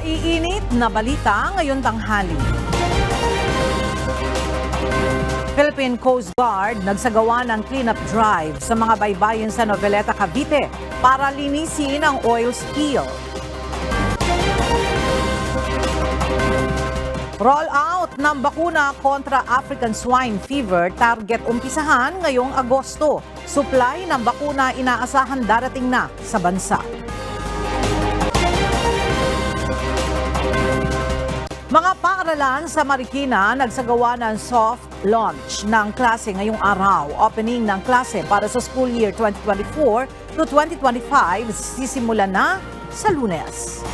Maiinit na balita ngayon tanghali. Philippine Coast Guard nagsagawa ng cleanup drive sa mga baybayin sa Noveleta, Cavite para linisin ang oil spill. Roll out ng bakuna kontra African Swine Fever target umpisahan ngayong Agosto. Supply ng bakuna inaasahan darating na sa bansa. Mga paaralan sa Marikina nagsagawa ng soft launch ng klase ngayong araw. Opening ng klase para sa school year 2024 to 2025 sisimulan na sa Lunes.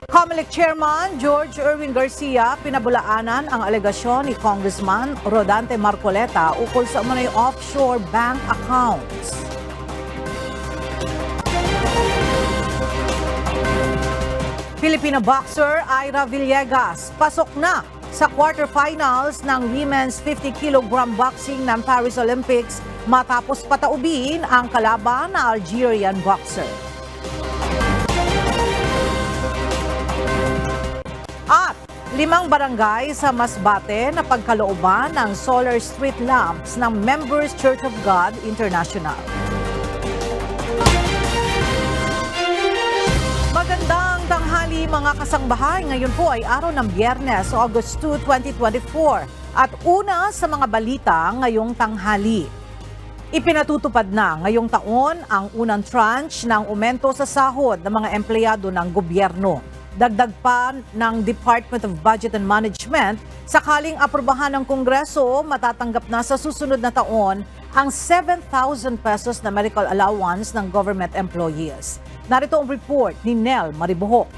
COMELEC Chairman George Erwin Garcia pinabulaanan ang alegasyon ni Congressman Rodante Marcoleta ukol sa umano'y offshore bank accounts. Filipina boxer Ira Villegas pasok na sa quarterfinals ng women's 50kg boxing ng Paris Olympics matapos pataubin ang kalaban na Algerian boxer. At 5 barangay sa Masbate na pagkalooban ng solar street lamps ng Members Church of God International. Magandang tanghali mga kasangbahay. Ngayon po ay araw ng Biyernes, August 2, 2024. At una sa mga balita ngayong tanghali. Ipinatutupad na ngayong taon ang unang tranche ng aumento sa sahod ng mga empleyado ng gobyerno. Dagdag pa ng Department of Budget and Management, sakaling aprubahan ng Kongreso, matatanggap na sa susunod na taon ang 7,000 pesos na medical allowance ng government employees. Narito ang report ni Nel Maribuhok.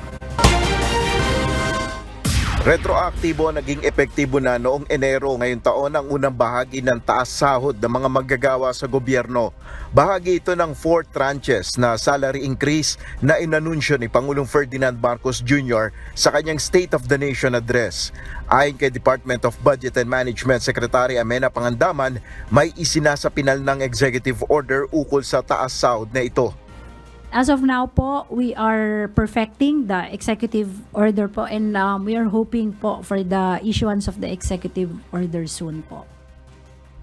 Retroaktibo naging epektibo na noong Enero ngayong taon ang unang bahagi ng taas sahod ng mga manggagawa sa gobyerno. Bahagi ito ng 4 tranches na salary increase na inanunsyo ni Pangulong Ferdinand Marcos Jr. sa kanyang State of the Nation address. Ayon kay Department of Budget and Management Secretary Amena Pangandaman, may isinasapinal ng executive order ukol sa taas sahod na ito. As of now po, we are perfecting the executive order po and we are hoping po for the issuance of the executive order soon po.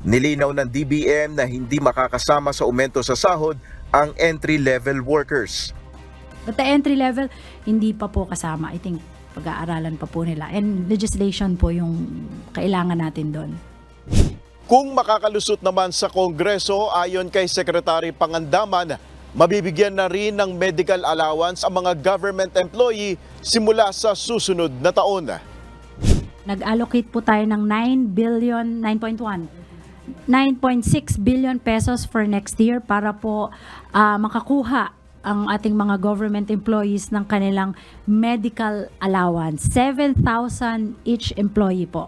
Nilinaw ng DBM na hindi makakasama sa aumento sa sahod ang entry-level workers. But the entry level, hindi pa po kasama. I think pag-aaralan pa po nila. And legislation po yung kailangan natin doon. Kung makakalusot naman sa Kongreso, ayon kay Secretary Pangandaman, mabibigyan na rin ng medical allowance ang mga government employee simula sa susunod na taon. Nag-allocate po tayo ng 9.6 billion pesos for next year para po makakuha ang ating mga government employees ng kanilang medical allowance. 7,000 each employee po.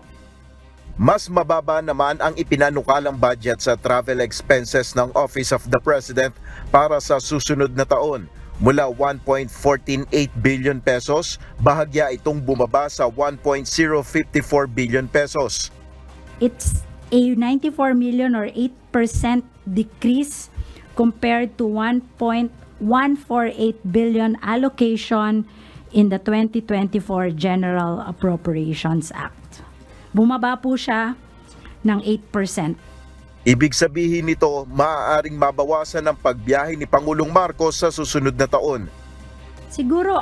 Mas mababa naman ang ipinanukalang budget sa travel expenses ng Office of the President para sa susunod na taon. Mula 1.148 billion pesos, bahagya itong bumaba sa 1.054 billion pesos. It's a 94 million or 8% decrease compared to 1.148 billion allocation in the 2024 General Appropriations Act. Bumaba po siya ng 8%. Ibig sabihin nito, maaaring mabawasan ang pagbiyahe ni Pangulong Marcos sa susunod na taon. Siguro,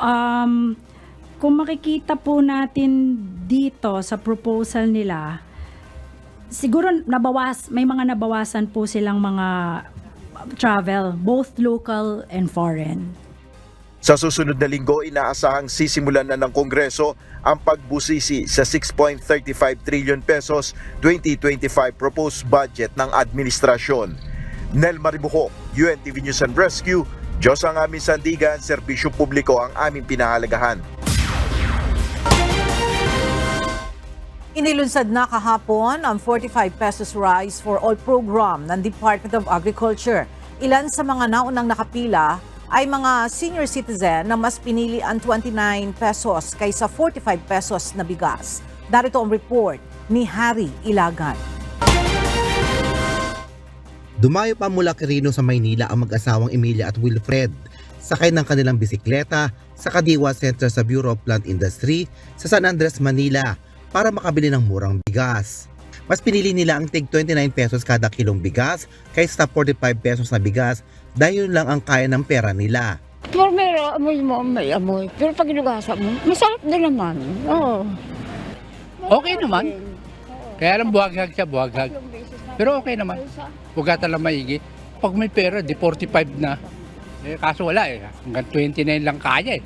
kung makikita po natin dito sa proposal nila, siguro may mga nabawasan po silang mga travel, both local and foreign. Sa susunod na linggo, inaasahang sisimulan na ng Kongreso ang pagbusisi sa 6.35 trillion pesos 2025 proposed budget ng administrasyon. Nel Maribuhok, UNTV News and Rescue, Diyos ang aming sandigan, serbisyo publiko ang aming pinahalagahan. Inilunsad na kahapon ang 45 pesos rice for all program ng Department of Agriculture. Ilan sa mga naunang nakapila ay mga senior citizen na mas pinili ang 29 pesos kaysa 45 pesos na bigas. Narito ang report ni Harry Ilagan. Dumayo pa mula Quirino sa Maynila ang mag-asawang Emilia at Wilfred. sakay ng kanilang bisikleta sa Kadiwa Center sa Bureau of Plant Industry sa San Andres, Manila para makabili ng murang bigas. Mas pinili nila ang tig 29 pesos kada kilong bigas kaysa 45 pesos na bigas dahil yun lang ang kaya ng pera nila. Pero may amoy mo, may amoy. Pero pag inugasa mo, masarap din naman. Oo. Okay naman. Kaya lang buhaghag siya, buhaghag. Pero okay naman. Bugatan lang maigi. Pag may pera, di 45 na. Kaso wala hanggang 29 lang kaya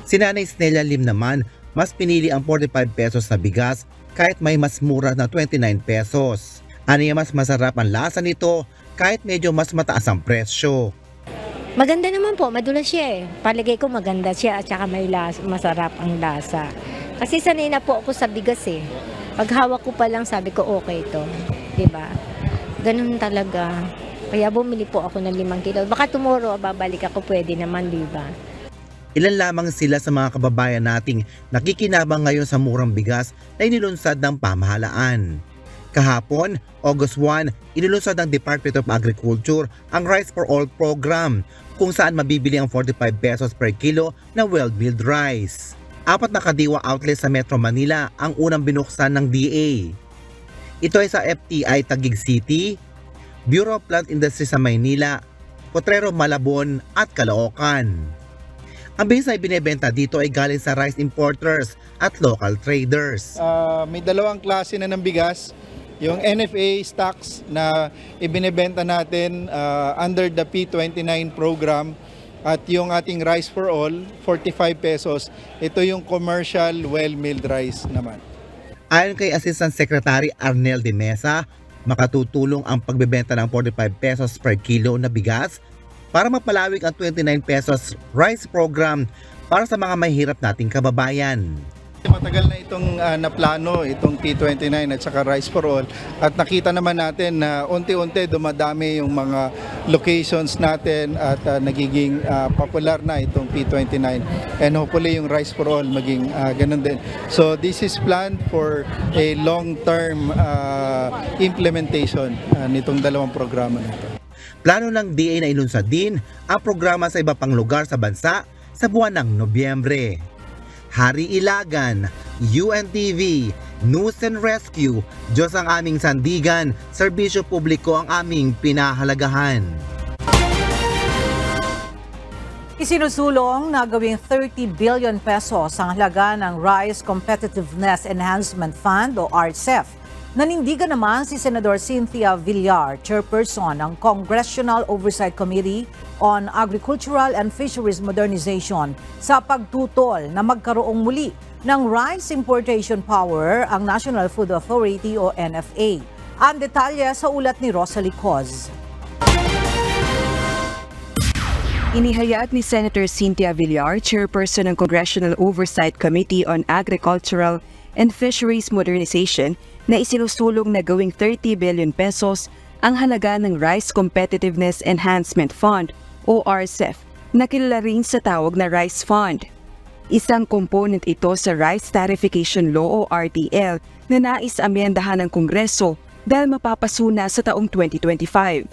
Si Nanay Snelia Lim naman, mas pinili ang 45 pesos na bigas kahit may mas mura na 29 pesos. Aniya mas masarap ang lasa nito kahit medyo mas mataas ang presyo. Maganda naman po, madulas siya Palagay ko maganda siya at saka may masarap ang lasa. Kasi sanay na po ako sa bigas Pag hawak ko pa lang sabi ko okay to. Diba? Ganun talaga. Kaya bumili po ako ng 5 kilo. Baka tomorrow babalik ako, pwede naman, diba? Ilan lamang sila sa mga kababayan nating nakikinabang ngayon sa murang bigas na inilunsad ng pamahalaan. Kahapon, August 1, inilunsad ng Department of Agriculture ang Rice for All program kung saan mabibili ang 45 pesos per kilo na well-milled rice. 4 na Kadiwa outlets sa Metro Manila ang unang binuksan ng DA. Ito ay sa FTI Taguig City, Bureau of Plant Industry sa Maynila, Potrero Malabon at Caloocan. Ang bigas na ibinebenta dito ay galing sa rice importers at local traders. May dalawang klase na ng bigas. Yung NFA stocks na ibinebenta natin under the P29 program at yung ating Rice for All, 45 pesos. Ito yung commercial well-milled rice naman. Ayon kay Assistant Secretary Arnel de Mesa, makatutulong ang pagbebenta ng 45 pesos per kilo na bigas para mapalawig ang 29 pesos rice program para sa mga mahirap nating kababayan. Matagal na itong naplano, itong P29 at saka Rice for All, at nakita naman natin na unti-unti dumadami yung mga locations natin at nagiging popular na itong P29, and hopefully yung Rice for All maging ganun din. So this is planned for a long-term implementation nitong dalawang programa na ito. Plano ng DA na ilunsad din ang programa sa iba pang lugar sa bansa sa buwan ng Nobyembre. Hari Ilagan, UNTV, News and Rescue, Diyos ang aming sandigan, serbisyo publiko ang aming pinahalagahan. Isinusulong na gawing 30 billion pesos ang halaga ng Rice Competitiveness Enhancement Fund o RCEF. Nanindigan naman si Senador Cynthia Villar, chairperson ng Congressional Oversight Committee on Agricultural and Fisheries Modernization, sa pagtutol na magkaroong muli ng rice importation power ang National Food Authority o NFA. Ang detalye sa ulat ni Rosalie Coz. Inihayag ni Senator Cynthia Villar, chairperson ng Congressional Oversight Committee on Agricultural and Fisheries Modernization, na isinusulong na gawing 30 billion pesos ang halaga ng Rice Competitiveness Enhancement Fund o RCEF, na kilala rin sa tawag na Rice Fund. Isang component ito sa Rice Tarification Law o RTL na nais amyendahan ng Kongreso dahil mapapasuna sa taong 2025.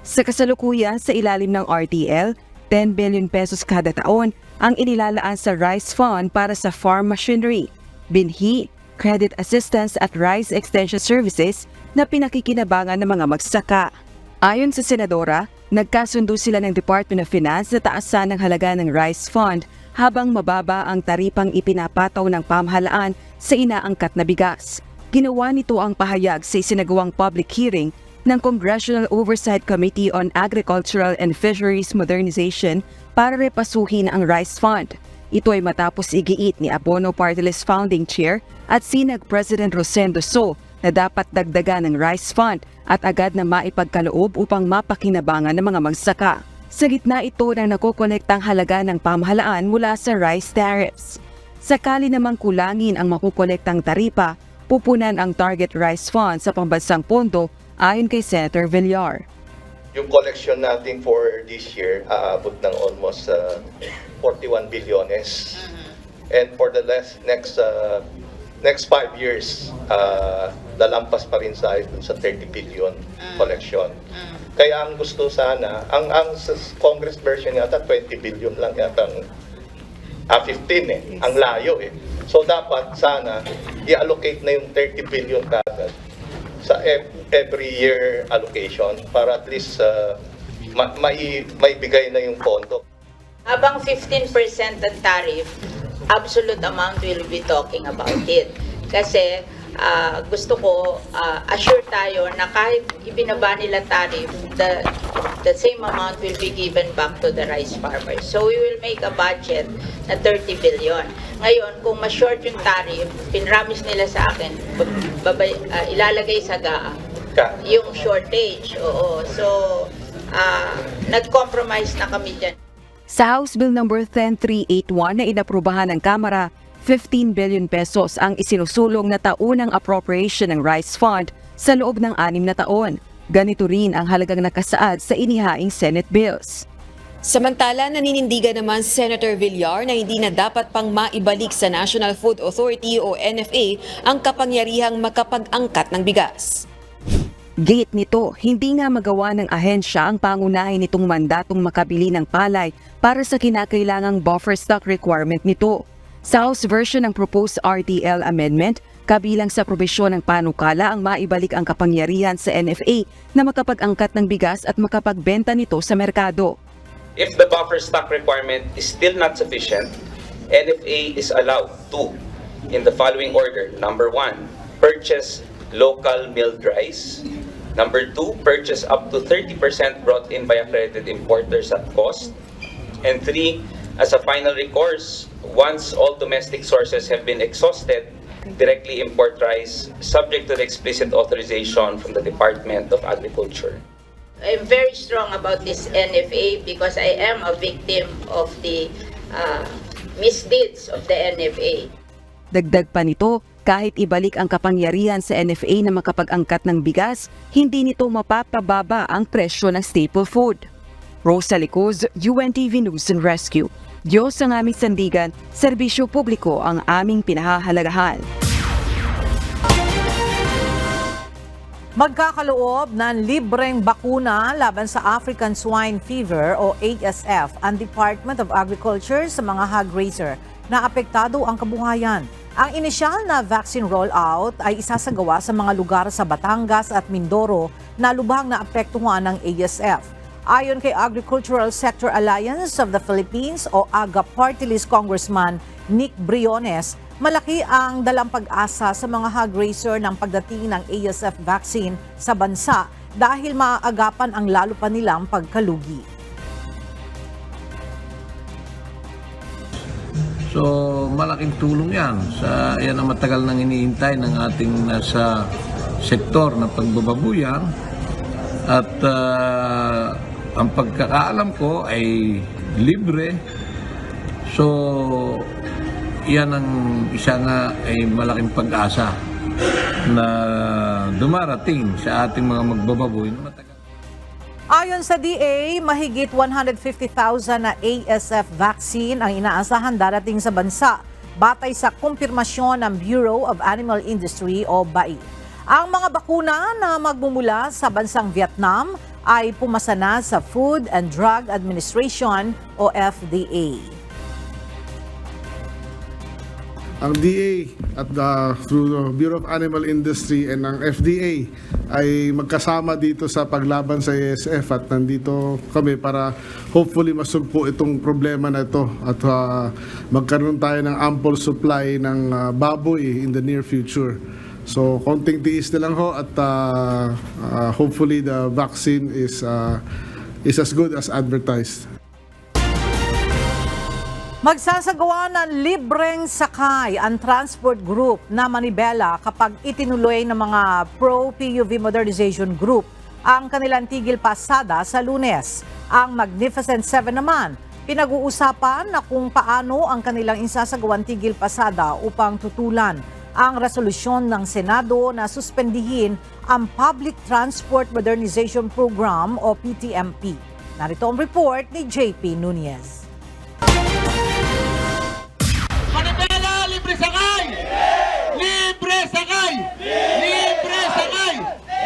Sa kasalukuyan sa ilalim ng RTL, 10 billion pesos kada taon ang inilalaan sa Rice Fund para sa farm machinery, binhi, credit assistance at rice extension services na pinakikinabangan ng mga magsasaka. Ayon sa Senadora, nagkasundo sila ng Department of Finance na taasan ng halaga ng Rice Fund habang mababa ang taripang ipinapataw ng pamahalaan sa inaangkat na bigas. Ginawa nito ang pahayag sa isinagawang public hearing ng Congressional Oversight Committee on Agricultural and Fisheries Modernization para repasuhin ang Rice Fund. Ito ay matapos igiit ni Abono Party List Founding Chair at Sinag President Rosendo So na dapat dagdagan ng Rice Fund at agad na maipagkaloob upang mapakinabangan ng mga magsaka. Sa gitna ito na nakokonektang halaga ng pamahalaan mula sa rice tariffs. Sakali namang kulangin ang makukolektang taripa, pupunan ang Target Rice Fund sa pambansang pondo ayon kay Senator Villar. Yung collection natin for this year, aabot ng almost 41 bilyones. And for the next 5 years, lalampas pa rin sa 30 billion collection. Kaya ang gusto sana, ang sa Congress version yata 20 billion lang yata, 15 ang layo eh. So dapat sana i-allocate na yung 30 billion kagad sa every year allocation para at least maibigay na yung pondo. Habang 15% ang tariff, absolute amount will be talking about it. Kasi gusto ko assure tayo na kahit ibinaba nila tariff, the same amount will be given back to the rice farmers. So we will make a budget na 30 billion. Ngayon, kung ma-short yung tariff, pinramis nila sa akin, ilalagay sa GAA yung shortage. Oo. So, nag-compromise na kami dyan. Sa House Bill number 10381 na inaprubahan ng Kamara, 15 billion pesos ang isinusulong na taunang appropriation ng Rice Fund sa loob ng 6 na taon. Ganito rin ang halagang nakasaad sa inihaing Senate bills. Samantala, naninindigan naman si Senator Villar na hindi na dapat pang maibalik sa National Food Authority o NFA ang kapangyarihang makapag-angkat ng bigas. Gate nito, hindi nga magawa ng ahensya ang pangunahin nitong mandatong makabili ng palay para sa kinakailangang buffer stock requirement nito. Sa House version ng proposed RTL amendment, kabilang sa probisyon ng panukala ang maibalik ang kapangyarihan sa NFA na makapag-angkat ng bigas at makapagbenta nito sa merkado. If the buffer stock requirement is still not sufficient, NFA is allowed to, in the following order. Number 1, purchase local milled rice. Number 2, purchase up to 30% brought in by accredited importers at cost. And 3, as a final recourse, once all domestic sources have been exhausted, directly import rice subject to the explicit authorization from the Department of Agriculture. I'm very strong about this NFA because I am a victim of the misdeeds of the NFA. Dagdag pa nito, kahit ibalik ang kapangyarihan sa NFA na makapag-angkat ng bigas, hindi nito mapapababa ang presyo ng staple food. Rosa Licuz, UNTV News and Rescue. Diyos ang aming sandigan, serbisyo publiko ang aming pinahahalagahan. Magkakaloob ng libreng bakuna laban sa African Swine Fever o ASF ang Department of Agriculture sa mga hog raiser na apektado ang kabuhayan. Ang inisyal na vaccine rollout ay isasagawa sa mga lugar sa Batangas at Mindoro na lubhang naapektuhan ng ASF. Ayon kay Agricultural Sector Alliance of the Philippines o AGA Party List Congressman Nick Briones, malaki ang dalang pag-asa sa mga hog raiser ng pagdating ng ASF vaccine sa bansa dahil maaagapan ang lalo pa nilang pagkalugi. So malaking tulong yan. Yan ang matagal nang iniintay ng ating nasa sektor ng pagbababuyan. At ang pagkakaalam ko ay libre. So yan ang isa nga ay malaking pag-asa na dumarating sa ating mga magbababoy na matagal. Ayon sa DA, mahigit 150,000 na ASF vaccine ang inaasahan darating sa bansa batay sa kumpirmasyon ng Bureau of Animal Industry o BAI. Ang mga bakuna na magmumula sa bansang Vietnam ay pumasa na sa Food and Drug Administration o FDA. Ang DA at through the Bureau of Animal Industry and ang FDA ay magkasama dito sa paglaban sa ASF at nandito kami para hopefully masugpo itong problema na ito at magkaroon tayo ng ample supply ng baboy in the near future. So konting tiis na lang ho at hopefully the vaccine is as good as advertised. Magsasagawa ng libreng sakay ang transport group na Manibela kapag itinuloy ng mga pro-PUV modernization group ang kanilang tigil pasada sa Lunes. Ang Magnificent Seven naman, pinag-uusapan na kung paano ang kanilang isasagawang tigil pasada upang tutulan ang resolusyon ng Senado na suspendihin ang Public Transport Modernization Program o PTMP. Narito ang report ni JP Nunez. Manibela, libre sakay! Libre sakay! Libre sakay!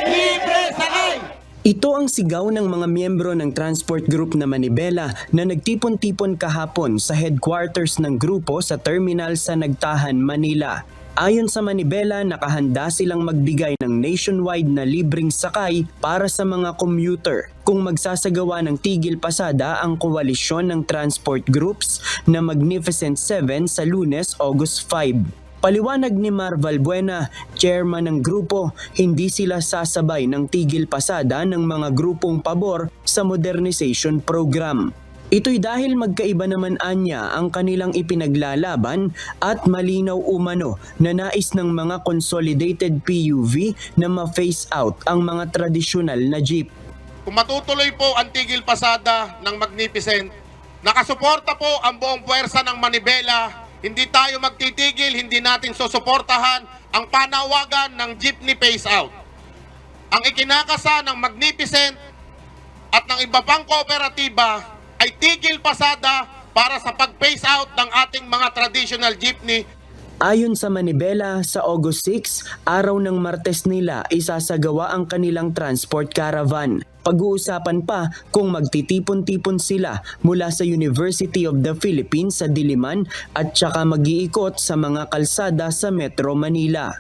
Libre sakay! Ito ang sigaw ng mga miyembro ng transport group na Manibela na nagtipon-tipon kahapon sa headquarters ng grupo sa terminal sa Nagtahan, Manila. Ayon sa Manibela, nakahanda silang magbigay ng nationwide na libreng sakay para sa mga commuter kung magsasagawa ng tigil pasada ang koalisyon ng transport groups na Magnificent 7 sa Lunes, August 5. Paliwanag ni Mar Valbuena, chairman ng grupo, hindi sila sasabay ng tigil pasada ng mga grupong pabor sa modernization program. Ito'y dahil magkaiba naman anya ang kanilang ipinaglalaban at malinaw umano na nais ng mga consolidated PUV na ma-phase out ang mga tradisyonal na jeep. Kung matutuloy po ang tigil pasada ng Magnificent, nakasuporta po ang buong puwersa ng Manibela. Hindi tayo magtitigil, hindi natin susuportahan ang panawagan ng jeepney phase out. Ang ikinakasa ng Magnificent at ng iba pang kooperatiba ay tigil pasada para sa pag-phase out ng ating mga traditional jeepney. Ayon sa Manibela, sa August 6, araw ng Martes nila isasagawa ang kanilang transport caravan. Pag-uusapan pa kung magtitipon-tipon sila mula sa University of the Philippines sa Diliman at saka mag-iikot sa mga kalsada sa Metro Manila.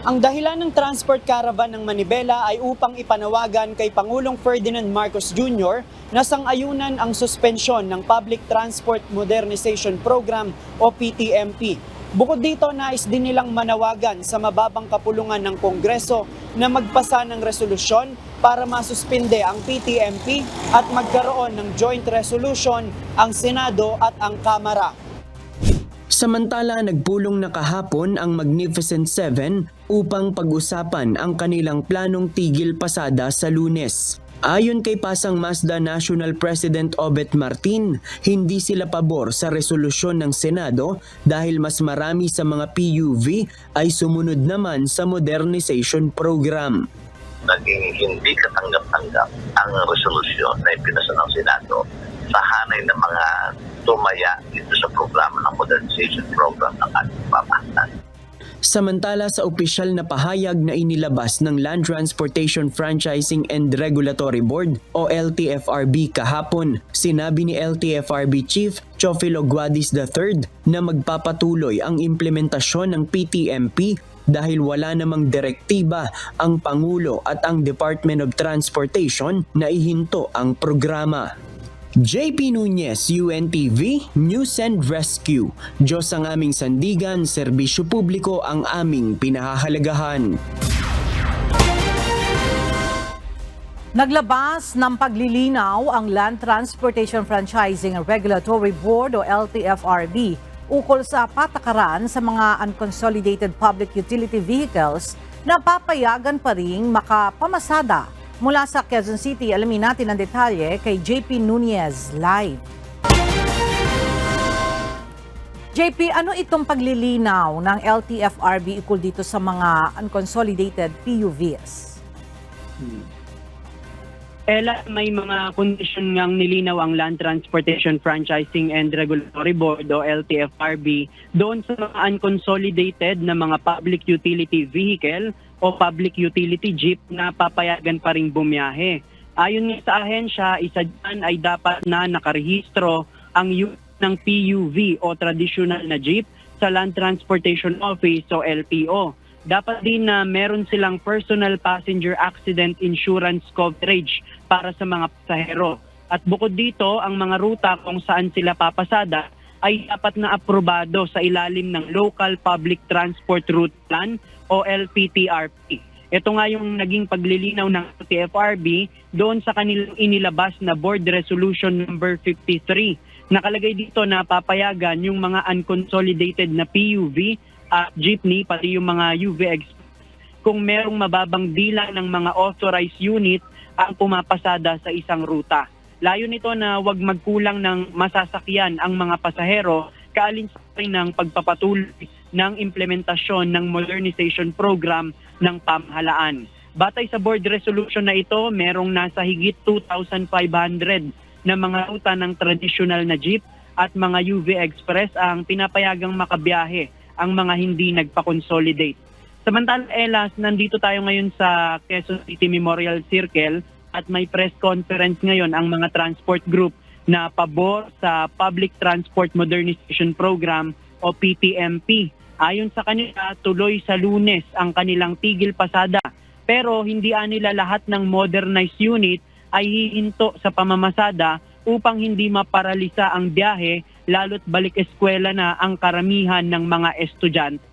Ang dahilan ng transport caravan ng Manibela ay upang ipanawagan kay Pangulong Ferdinand Marcos Jr. na sang-ayunan ang suspensyon ng Public Transport Modernization Program o PTMP. Bukod dito, nais din nilang manawagan sa mababang kapulungan ng Kongreso na magpasa ng resolusyon para masuspinde ang PTMP at magkaroon ng joint resolution ang Senado at ang Kamara. Samantala, nagpulong na kahapon ang Magnificent 7 upang pag-usapan ang kanilang planong tigil pasada sa Lunes. Ayon kay Pasang Mazda National President Obet Martin, hindi sila pabor sa resolusyon ng Senado dahil mas marami sa mga PUV ay sumunod naman sa modernization program. Naging hindi katanggap-tanggap ang resolusyon na ipinasa ng Senado sa hanay ng mga tumaya dito sa programa ng modernization program ng ating pamahalaan. Samantala sa opisyal na pahayag na inilabas ng Land Transportation Franchising and Regulatory Board o LTFRB kahapon, sinabi ni LTFRB Chief Chofilo Guadis III na magpapatuloy ang implementasyon ng PTMP dahil wala namang direktiba ang Pangulo at ang Department of Transportation na ihinto ang programa. JP Nunez, UNTV, News and Rescue. Diyos ang aming sandigan, serbisyo publiko ang aming pinahahalagahan. Naglabas ng paglilinaw ang Land Transportation Franchising and Regulatory Board o LTFRB ukol sa patakaran sa mga unconsolidated public utility vehicles na papayagan pa ring makapamasada. Mula sa Quezon City, alamin natin ang detalye kay JP Nunez live. JP, ano itong paglilinaw ng LTFRB ukol dito sa mga unconsolidated PUVs? Ella, may mga kondisyon ngang nilinaw ang Land Transportation Franchising and Regulatory Board o LTFRB doon sa mga unconsolidated na mga public utility vehicle o public utility jeep na papayagan pa ring bumiyahe. Ayon nga sa ahensya, isa dyan ay dapat na nakarehistro ang use ng PUV o traditional na jeep sa Land Transportation Office o LTO. Dapat din na meron silang personal passenger accident insurance coverage para sa mga pasahero. At bukod dito, ang mga ruta kung saan sila papasada ay dapat na aprobado sa ilalim ng Local Public Transport Route Plan o LPTRP. Ito nga yung naging paglilinaw ng LTFRB doon sa kanilang inilabas na Board Resolution number 53. Nakalagay dito na papayagan yung mga unconsolidated na PUV at jeepney, pati yung mga UV Express, kung merong mababang bilang ng mga authorized unit ang pumapasada sa isang ruta. Layo nito na wag magkulang ng masasakyan ang mga pasahero kaalinsan ng pagpapatuloy ng implementasyon ng modernization program ng pamahalaan. Batay sa board resolution na ito, merong nasa higit 2,500 na mga ruta ng traditional na jeep at mga UV Express ang pinapayagang makabiyahe ang mga hindi nagpa-consolidate. Samantala, Elas, nandito tayo ngayon sa Quezon City Memorial Circle at may press conference ngayon ang mga transport group na pabor sa Public Transport Modernization Program o PTMP. Ayon sa kanila, tuloy sa Lunes ang kanilang tigil pasada. Pero hindi nila lahat ng modernized unit ay hihinto sa pamamasada upang hindi maparalisa ang biyahe lalo't balik eskwela na ang karamihan ng mga estudyante.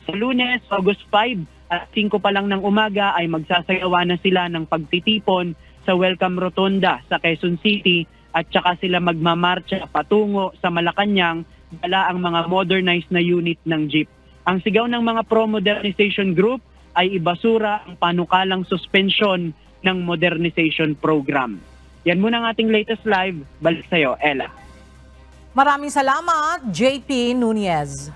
Sa Lunes, August 5 at 5 pa lang ng umaga ay magsasayawa na sila ng pagtitipon sa Welcome Rotonda sa Quezon City at saka sila magmamarcha patungo sa Malacanang dala ang mga modernized na unit ng jeep. Ang sigaw ng mga pro-modernization group ay ibasura ang panukalang suspensyon ng modernization program. Yan muna ang ating latest live. Balik sa'yo, Ella. Maraming salamat, JP Nunez.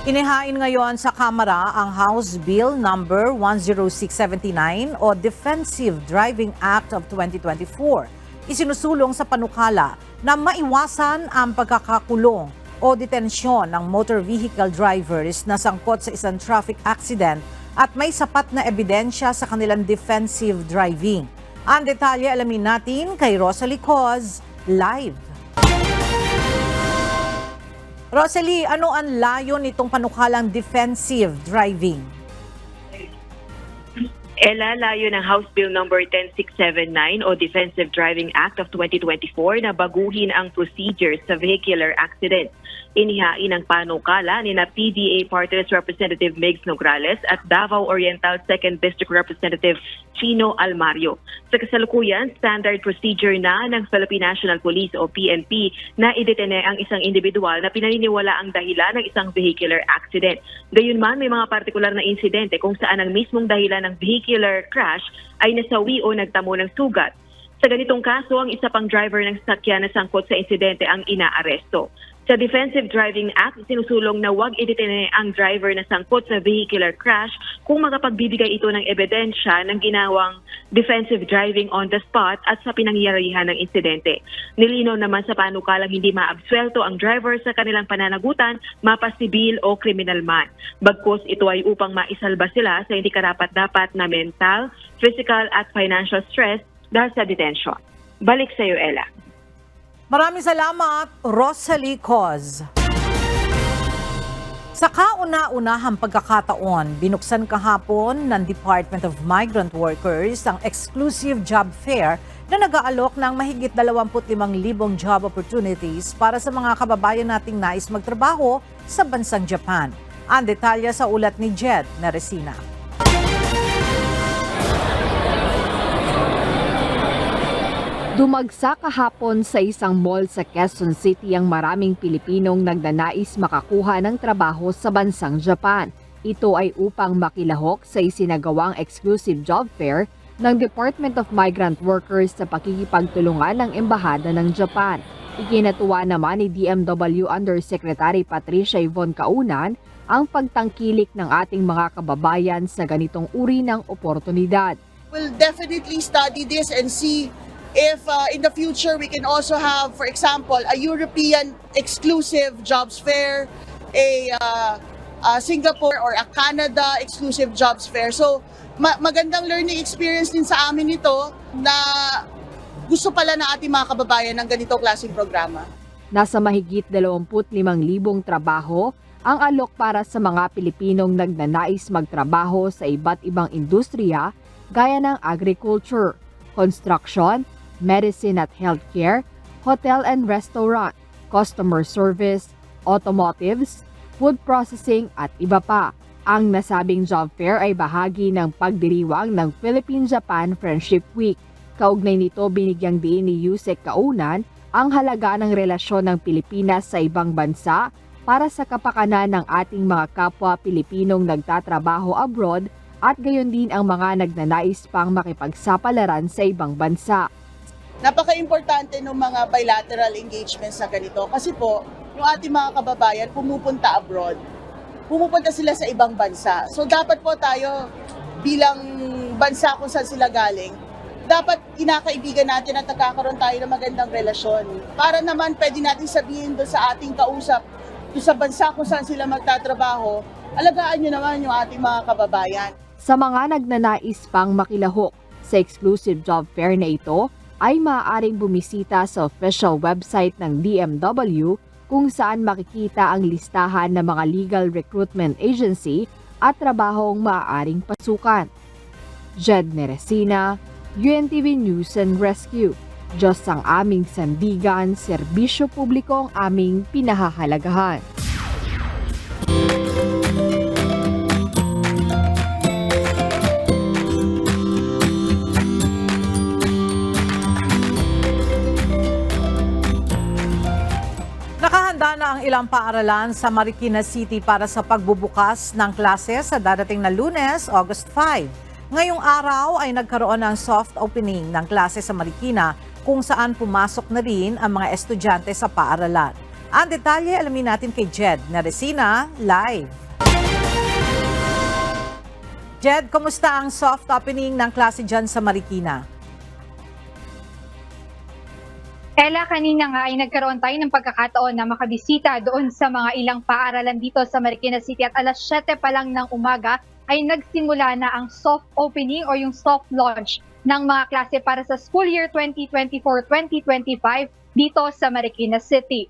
Inihain ngayon sa Kamara ang House Bill number 10679 o Defensive Driving Act of 2024. Isinusulong sa panukala na maiwasan ang pagkakakulong o detensyon ng motor vehicle drivers na sangkot sa isang traffic accident at may sapat na ebidensya sa kanilang defensive driving. Ang detalye alamin natin kay Rosalie Coz, live. Rosalie, ano ang layo nitong panukalang defensive driving? Ella, layo ng House Bill number 10679 o Defensive Driving Act of 2024 na baguhin ang procedures sa vehicular accident. Inihain ang panukala ni na PDA Party List Representative Migs Nograles at Davao Oriental 2nd District Representative Chino Almario. Sa kasalukuyan, standard procedure na ng Philippine National Police o PNP na idetene ang isang individual na pinaniniwala ang dahilan ng isang vehicular accident. Gayunman, may mga partikular na insidente kung saan ang mismong dahilan ng vehicular crash ay nasawi o nagtamo ng sugat. Sa ganitong kaso, ang isa pang driver ng sasakyan na sangkot sa insidente ang inaaresto. Sa Defensive Driving Act, sinusulong na huwag idetene ang driver na sangkot sa vehicular crash kung makapagbibigay ito ng ebidensya ng ginawang defensive driving on the spot at sa pinangyarihan ng insidente. Nilinaw naman sa panukalang hindi maabsuelto ang driver sa kanilang pananagutan, mapasibil o kriminal man. Bagkus ito ay upang maisalba sila sa hindi karapat-dapat na mental, physical at financial stress dahil sa detention. Balik sa iyo, Ella. Maraming salamat, Rosalie Coz. Sa kauna-unahang pagkakataon, binuksan kahapon ng Department of Migrant Workers ang exclusive job fair na nag-aalok ng mahigit 25,000 job opportunities para sa mga kababayan nating nais magtrabaho sa bansang Japan. Ang detalye sa ulat ni Jed Naresina. Dumagsa kahapon sa isang mall sa Quezon City ang maraming Pilipinong nagnanais makakuha ng trabaho sa bansang Japan. Ito ay upang makilahok sa isinagawang exclusive job fair ng Department of Migrant Workers sa pakikipagtulungan ng Embahada ng Japan. Ikinatuwa naman ni DMW Undersecretary Patricia Yvonne Kaunan ang pagtangkilik ng ating mga kababayan sa ganitong uri ng oportunidad. We'll definitely study this and see if in the future we can also have, for example, a European exclusive jobs fair, a Singapore or a Canada exclusive jobs fair. So magandang learning experience din sa amin ito na gusto pala na ating mga kababayan ng ganito klaseng programa. Nasa mahigit 25,000 trabaho ang alok para sa mga Pilipinong nagnanais magtrabaho sa iba't ibang industriya gaya ng agriculture, construction, medicine at healthcare, hotel and restaurant, customer service, automotives, food processing at iba pa. Ang nasabing job fair ay bahagi ng pagdiriwang ng Philippine-Japan Friendship Week. Kaugnay nito, binigyang diin ni Yusek Kaunan ang halaga ng relasyon ng Pilipinas sa ibang bansa para sa kapakanan ng ating mga kapwa Pilipinong nagtatrabaho abroad at gayon din ang mga nagnanais pang makipagsapalaran sa ibang bansa. Napaka-importante ng mga bilateral engagements na ganito kasi po, yung ating mga kababayan pumupunta abroad. Pumupunta sila sa ibang bansa. So dapat po tayo bilang bansa kung saan sila galing, dapat kinakaibigan natin at nagkakaroon tayo ng magandang relasyon. Para naman pwede natin sabihin doon sa ating kausap, doon sa bansa kung saan sila magtatrabaho, alagaan nyo naman yung ating mga kababayan. Sa mga nagnanais pang makilahok Sa exclusive job fair na ito, ay maaaring bumisita sa official website ng DMW kung saan makikita ang listahan ng mga legal recruitment agency at trabahong maaaring pasukan. Jed Neresina, UNTV News and Rescue. Diyos ang aming sandigan, serbisyo publiko ang aming pinahahalagahan. Nakahanda na ang ilang paaralan sa Marikina City para sa pagbubukas ng klase sa darating na Lunes, August 5. Ngayong araw ay nagkaroon ng soft opening ng klase sa Marikina kung saan pumasok na rin ang mga estudyante sa paaralan. Ang detalye alamin natin kay Jed Neresina, live. Jed, kumusta ang soft opening ng klase dyan sa Marikina? Ella, kanina nga ay nagkaroon tayo ng pagkakataon na makabisita doon sa mga ilang paaralan dito sa Marikina City at alas 7 pa lang ng umaga ay nagsimula na ang soft opening o yung soft launch ng mga klase para sa school year 2024-2025 dito sa Marikina City.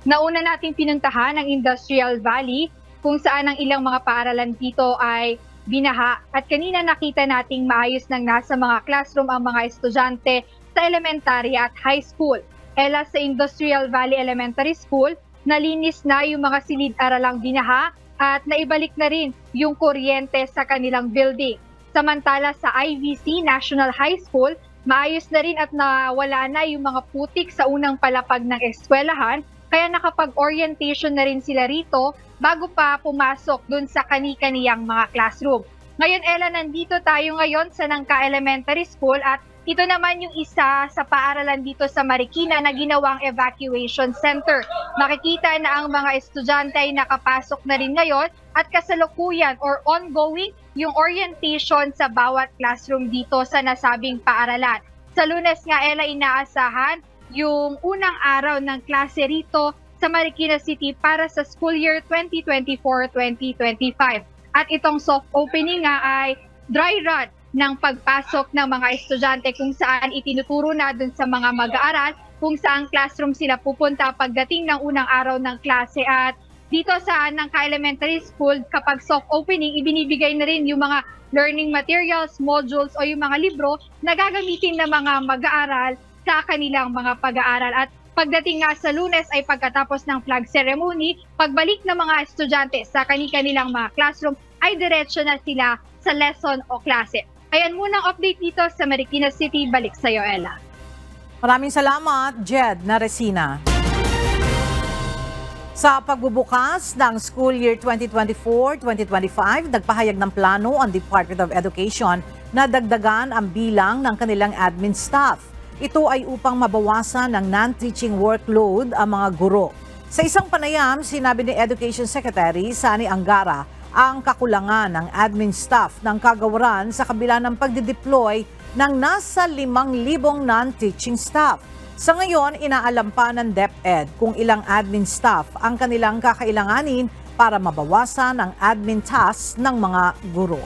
Nauna nating pinuntahan ang Industrial Valley kung saan ang ilang mga paaralan dito ay binaha at kanina nakita nating maayos nang nasa mga classroom ang mga estudyante sa elementary at high school. Ela, sa Industrial Valley Elementary School, nalinis na yung mga silid-aralang binaha at naibalik na rin yung kuryente sa kanilang building. Samantala sa IVC National High School, maayos na rin at nawala na yung mga putik sa unang palapag ng eskwelahan, kaya nakapag-orientation na rin sila rito bago pa pumasok dun sa kani-kaniyang mga classroom. Ngayon, Ella, nandito tayo ngayon sa Nangka Elementary School at ito naman yung isa sa paaralan dito sa Marikina na ginawang evacuation center. Makikita na ang mga estudyante ay nakapasok na rin ngayon at kasalukuyan or ongoing yung orientation sa bawat classroom dito sa nasabing paaralan. Sa Lunes nga, Ella, inaasahan yung unang araw ng klase rito sa Marikina City para sa school year 2024-2025. At itong soft opening nga ay dry run ng pagpasok ng mga estudyante kung saan itinuturo na dun sa mga mag-aaral kung saan classroom sila pupunta pagdating ng unang araw ng klase. At dito sa Nangka Elementary School, kapag soft opening, ibinibigay na rin yung mga learning materials, modules o yung mga libro na gagamitin ng mga mag-aaral sa kanilang mga pag-aaral. At pagdating nga sa Lunes ay pagkatapos ng flag ceremony, pagbalik ng mga estudyante sa kanilang mga classroom ay diretso na sila sa lesson o klase. Ayan muna ang update dito sa Marikina City. Balik sa iyo, Ella. Maraming salamat, Jed Neresina. Sa pagbubukas ng school year 2024-2025, nagpahayag ng plano ang Department of Education na dagdagan ang bilang ng kanilang admin staff. Ito ay upang mabawasan ng non-teaching workload ang mga guro. Sa isang panayam, sinabi ni Education Secretary Sani Angara ang kakulangan ng admin staff ng kagawaran sa kabila ng pagdideploy ng nasa 5,000 non-teaching staff. Sa ngayon, inaalam pa ng DepEd kung ilang admin staff ang kanilang kakailanganin para mabawasan ang admin tasks ng mga guro.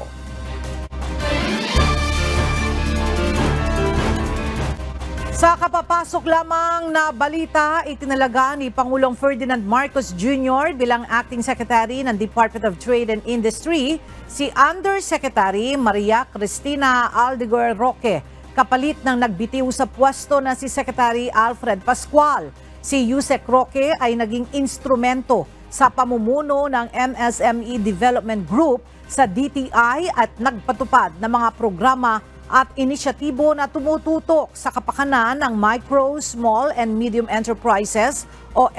Sa kapapasok lamang na balita, itinalaga ni Pangulong Ferdinand Marcos Jr. bilang Acting Secretary ng Department of Trade and Industry si Undersecretary Maria Cristina Aldeguer Roque, kapalit ng nagbitiw sa pwesto na si Secretary Alfred Pascual. Si Yusek Roque ay naging instrumento sa pamumuno ng MSME Development Group sa DTI at nagpatupad ng mga programa at inisyatibo na tumututok sa kapakanan ng Micro, Small and Medium Enterprises o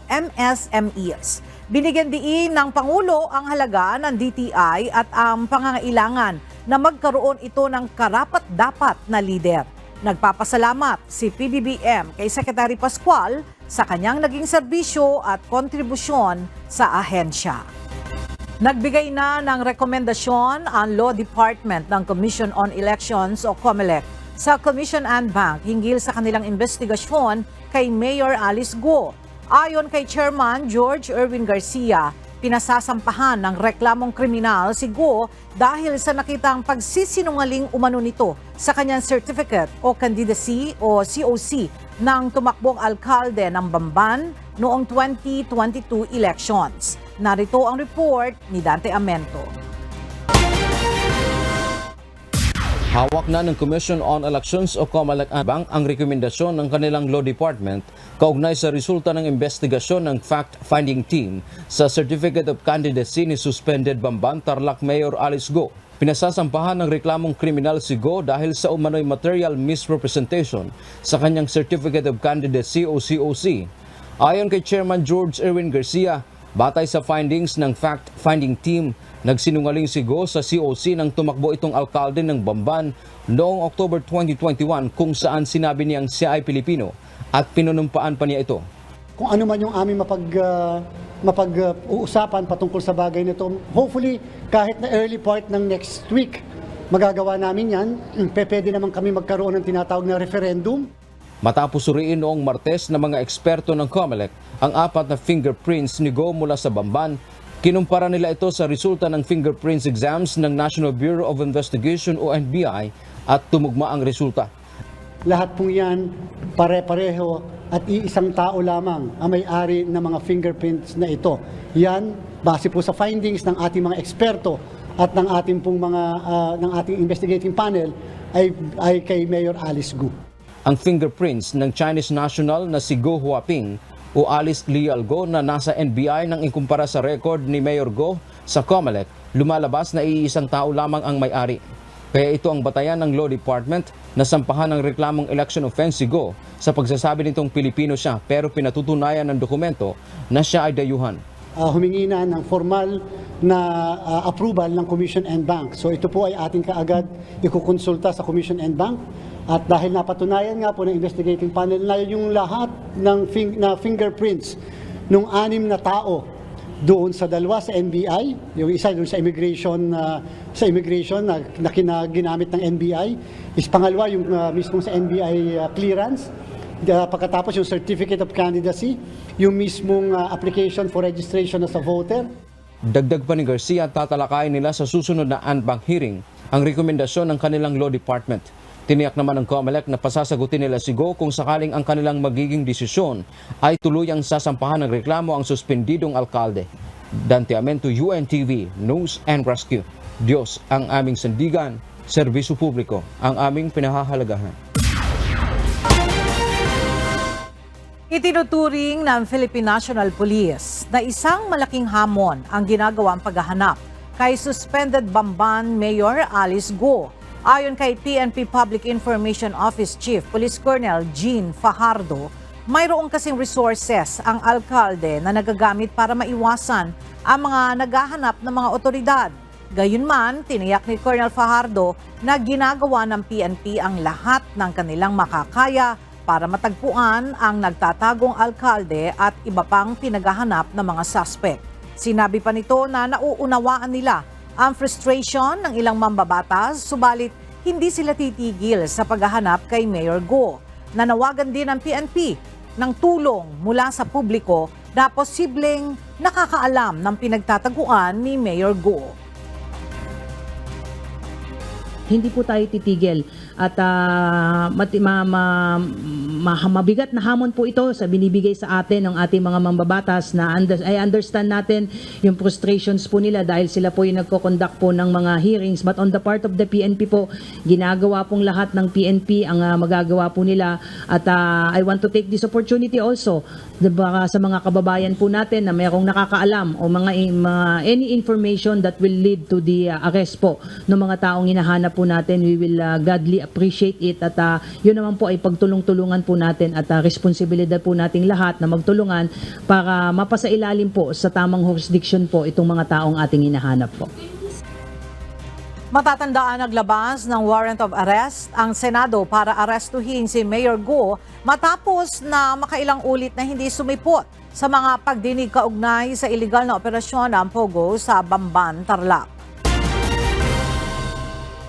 MSMEs. Binigyan diin ng Pangulo ang halaga ng DTI at ang pangangailangan na magkaroon ito ng karapat-dapat na lider. Nagpapasalamat si PBBM kay Secretary Pascual sa kanyang naging serbisyo at kontribusyon sa ahensya. Nagbigay na ng rekomendasyon ang Law Department ng Commission on Elections o COMELEC sa Commission and Bank hinggil sa kanilang investigasyon kay Mayor Alice Guo. Ayon kay Chairman George Erwin Garcia, Pinasasampahan ng reklamong kriminal si Go dahil sa nakitang pagsisinungaling umano nito sa kanyang certificate o candidacy o COC ng tumakbong alkalde ng Bamban noong 2022 elections. Narito ang report ni Dante Amento. Hawak na ng Commission on Elections o COMELEC Bank ang rekomendasyon ng kanilang Law Department kaugnay sa resulta ng investigasyon ng fact-finding team sa Certificate of Candidacy ni suspended Bamban Tarlac Mayor Alice Go. Pinasasampahan ng reklamong kriminal si Go dahil sa umano'y material misrepresentation sa kanyang Certificate of Candidacy o COC. Ayon kay Chairman George Erwin Garcia, batay sa findings ng fact-finding team, nagsinungaling si Go sa COC nang tumakbo itong alkalde ng Bamban noong October 2021 kung saan sinabi niyang siya ay Pilipino at pinunumpaan pa niya ito. Kung ano man yung aming mapag-uusapan patungkol sa bagay nito, hopefully kahit na early part ng next week, magagawa namin yan. Pwede naman kami magkaroon ng tinatawag na referendum. Matapos suriin noong Martes ng mga eksperto ng COMELEC ang 4 na fingerprints ni Go mula sa Bamban, kinumpara nila ito sa resulta ng fingerprints exams ng National Bureau of Investigation o NBI at tumugma ang resulta. Lahat pong yan pare-pareho at iisang tao lamang ang may-ari ng mga fingerprints na ito. Yan, base po sa findings ng ating mga eksperto at ng ating pong ng ating investigating panel ay kay Mayor Alice Go. Ang fingerprints ng Chinese national na si Go Huaping o Alice Leal Go na nasa NBI nang ikumpara sa record ni Mayor Go sa COMELEC, lumalabas na iisang tao lamang ang may-ari. Kaya ito ang batayan ng Law Department na sampahan ng reklamong election offense si Go sa pagsasabi nitong Pilipino siya pero pinatutunayan ng dokumento na siya ay dayuhan. Humingi na ng formal na approval ng Commission and Bank. So ito po ay ating kaagad ikukonsulta sa Commission and Bank. At dahil napatunayan nga po ng investigating panel na yung lahat ng fingerprints ng 6 na tao doon sa dalawa sa NBI, yung isa doon sa immigration na ginamit ng NBI, is pangalawa yung mismo sa NBI clearance, pagkatapos yung certificate of candidacy, yung mismong application for registration as a voter. Dagdag pa ni Garcia, tatalakayin nila sa susunod na ANBANC hearing ang rekomendasyon ng kanilang Law Department. Tiniyak naman ng COMELEC na pasasagutin nila si Go kung sakaling ang kanilang magiging desisyon ay tuluyang sasampahan ng reklamo ang suspendidong alkalde. Dante Amento, UNTV, News and Rescue. Diyos ang aming sandigan, serbisyo publiko ang aming pinahahalagahan. Itinuturing ng Philippine National Police na isang malaking hamon ang ginagawang paghahanap kay suspended Bamban Mayor Alice Go. Ayon kay PNP Public Information Office Chief Police Colonel Jean Fajardo, mayroong kasing resources ang alkalde na nagagamit para maiwasan ang mga naghahanap ng mga otoridad. Gayunman, tiniyak ni Colonel Fajardo na ginagawa ng PNP ang lahat ng kanilang makakaya para matagpuan ang nagtatagong alkalde at iba pang pinaghahanap ng mga suspect. Sinabi pa nito na nauunawaan nila ang frustration ng ilang mambabatas, subalit hindi sila titigil sa paghahanap kay Mayor Go. Nanawagan din ang PNP ng tulong mula sa publiko na posibleng nakakaalam ng pinagtataguan ni Mayor Go. Hindi po tayo titigil at mabigat na hamon po ito sa binibigay sa atin ng ating mga mambabatas na I understand natin yung frustrations po nila dahil sila po yung nagko-conduct po ng mga hearings, but on the part of the PNP po, ginagawa pong lahat ng PNP ang magagawa po nila at I want to take this opportunity also sa mga kababayan po natin na mayroong nakakaalam o any information that will lead to the arrest po ng mga taong hinahanap po natin. We will gladly appreciate it at yun naman po ay pagtulong-tulungan po natin at responsibilidad po nating lahat na magtulungan para mapasailalim po sa tamang jurisdiction po itong mga taong ating hinahanap po. Matatandaan naglabas ng warrant of arrest ang Senado para arestuhin si Mayor Go matapos na makailang ulit na hindi sumipot sa mga pagdinig kaugnay sa iligal na operasyon ng Pogo sa Bamban, Tarlac.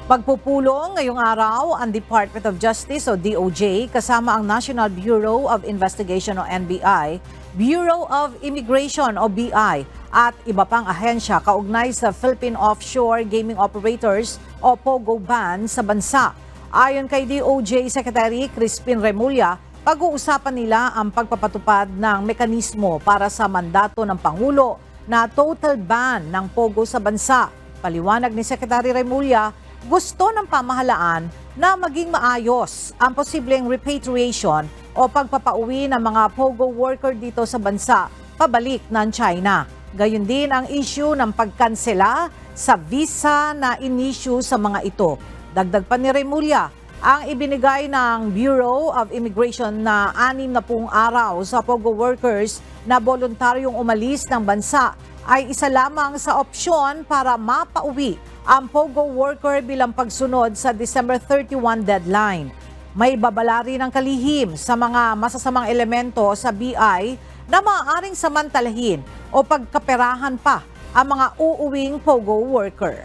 Pagpupulong ngayong araw ang Department of Justice o DOJ kasama ang National Bureau of Investigation o NBI Bureau of Immigration o BI at iba pang ahensya kaugnay sa Philippine Offshore Gaming Operators o POGO ban sa bansa. Ayon kay DOJ Secretary Crispin Remulla, pag-uusapan nila ang pagpapatupad ng mekanismo para sa mandato ng Pangulo na total ban ng POGO sa bansa. Paliwanag ni Secretary Remulla, gusto ng pamahalaan na maging maayos ang posibleng repatriation o pagpapauwi ng mga POGO worker dito sa bansa pabalik ng China. Gayon din ang issue ng pagkansela sa visa na in-issue sa mga ito. Dagdag pa ni Remulla, ang ibinigay ng Bureau of Immigration na 60 araw sa POGO workers na voluntaryong umalis ng bansa ay isa lamang sa opsyon para mapauwi ang POGO worker bilang pagsunod sa December 31 deadline. May babala rin ng kalihim sa mga masasamang elemento sa BI na maaaring samantalahin o pagkaperahan pa ang mga uuwing POGO worker.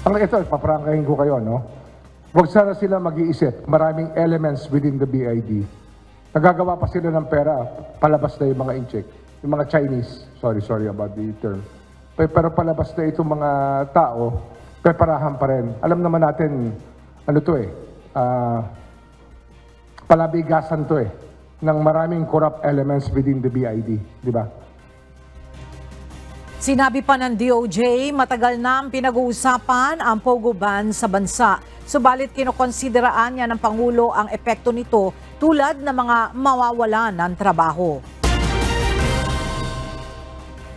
Ang ito, paprangkahin ko kayo, no? Huwag sana sila mag-iisip. Maraming elements within the BID. Nagagawa pa sila ng pera, palabas na yung mga incheck. Yung mga Chinese, sorry about the term. Pero palabas na itong mga tao, preparahan pa rin. Alam naman natin, ano to palabigasan to ng maraming corrupt elements within the BID, di ba? Sinabi pa ng DOJ, matagal na ang pinag-uusapan ang POGO ban sa bansa. Subalit kinokonsideraan niya ng Pangulo ang epekto nito tulad ng mga mawawalan ng trabaho.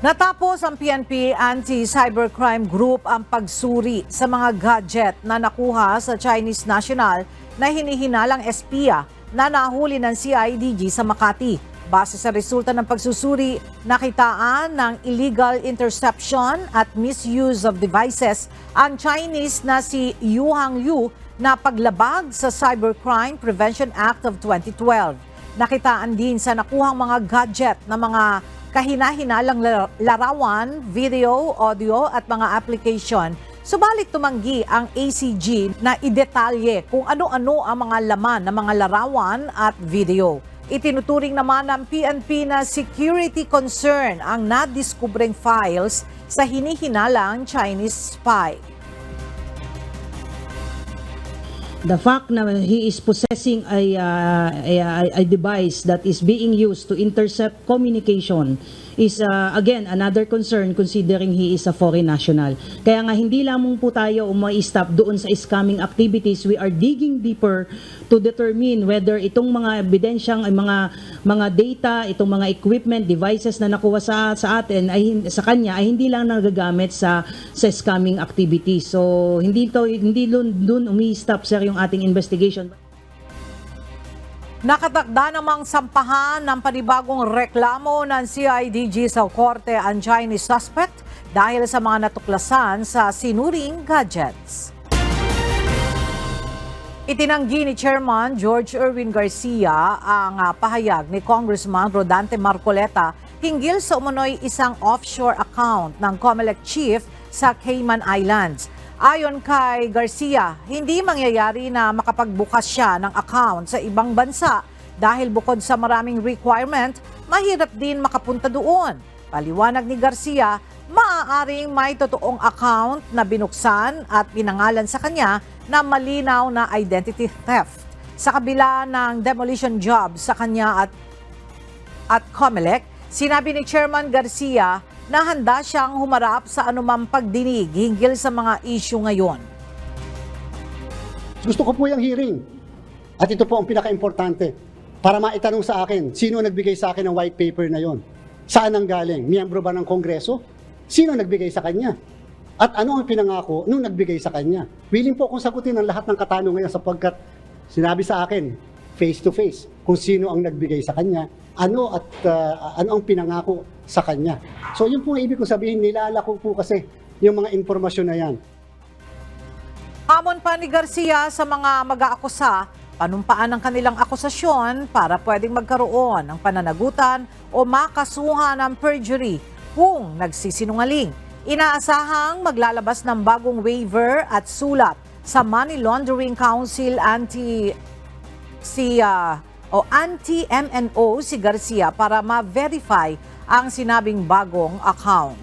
Natapos ang PNP Anti-Cybercrime Group ang pagsuri sa mga gadget na nakuha sa Chinese national na hinihinalang espiya na nahuli ng CIDG sa Makati. Base sa resulta ng pagsusuri, nakitaan ng illegal interception at misuse of devices ang Chinese na si Yu Hangyu na paglabag sa Cybercrime Prevention Act of 2012. Nakitaan din sa nakuhang mga gadget na mga kahina-hinalang larawan, video, audio at mga application. Subalit tumanggi ang ACG na idetalye kung ano-ano ang mga laman ng mga larawan at video. Itinuturing naman ng PNP na security concern ang nadiskubreng files sa hinihinalang Chinese spy. The fact na he is possessing a device that is being used to intercept communication is again another concern considering he is a foreign national. Kaya nga hindi lamang po tayo stop doon sa scamming activities, we are digging deeper to determine whether itong mga ebidensyang mga data, itong mga equipment, devices na nakuha sa atin ay sa kanya ay hindi lang nagagamit sa scamming activities. So hindi doon umi-stop sir yung ating investigation. Nakatakda namang sampahan ng panibagong reklamo ng CIDG sa korte ang Chinese suspect dahil sa mga natuklasan sa sinuring gadgets. Itinanggi ni Chairman George Erwin Garcia ang pahayag ni Congressman Rodante Marcoleta hinggil sa umano'y isang offshore account ng COMELEC chief sa Cayman Islands. Ayon kay Garcia, hindi mangyayari na makapagbukas siya ng account sa ibang bansa dahil bukod sa maraming requirement, mahirap din makapunta doon. Paliwanag ni Garcia, maaaring may totoong account na binuksan at pinangalan sa kanya na malinaw na identity theft. Sa kabila ng demolition job sa kanya at COMELEC, sinabi ni Chairman Garcia na handa siyang humarap sa anumang pagdinig hinggil sa mga issue ngayon. Gusto ko po yung hearing. At ito po ang pinaka-importante. Para maitanong sa akin, sino nagbigay sa akin ng white paper na yon? Saan ang galing? Miyembro ba ng Kongreso? Sino nagbigay sa kanya? At ano ang pinangako nung nagbigay sa kanya? Willing po akong sagutin ang lahat ng katanungan sapagkat sinabi sa akin, face to face, kung sino ang nagbigay sa kanya, ano ang pinangako sa kanya. So yun po ang ibig ko sabihin, nilalako po kasi yung mga impormasyon na yan. Hamon pa ni Garcia sa mga mag-aakusa, panumpaan ang kanilang akusasyon para pwedeng magkaroon ng pananagutan o makasuhan ng perjury kung nagsisinungaling. Inaasahang maglalabas ng bagong waiver at sulat sa Money Laundering Council o anti-MNO si Garcia para ma-verify ang sinabing bagong account.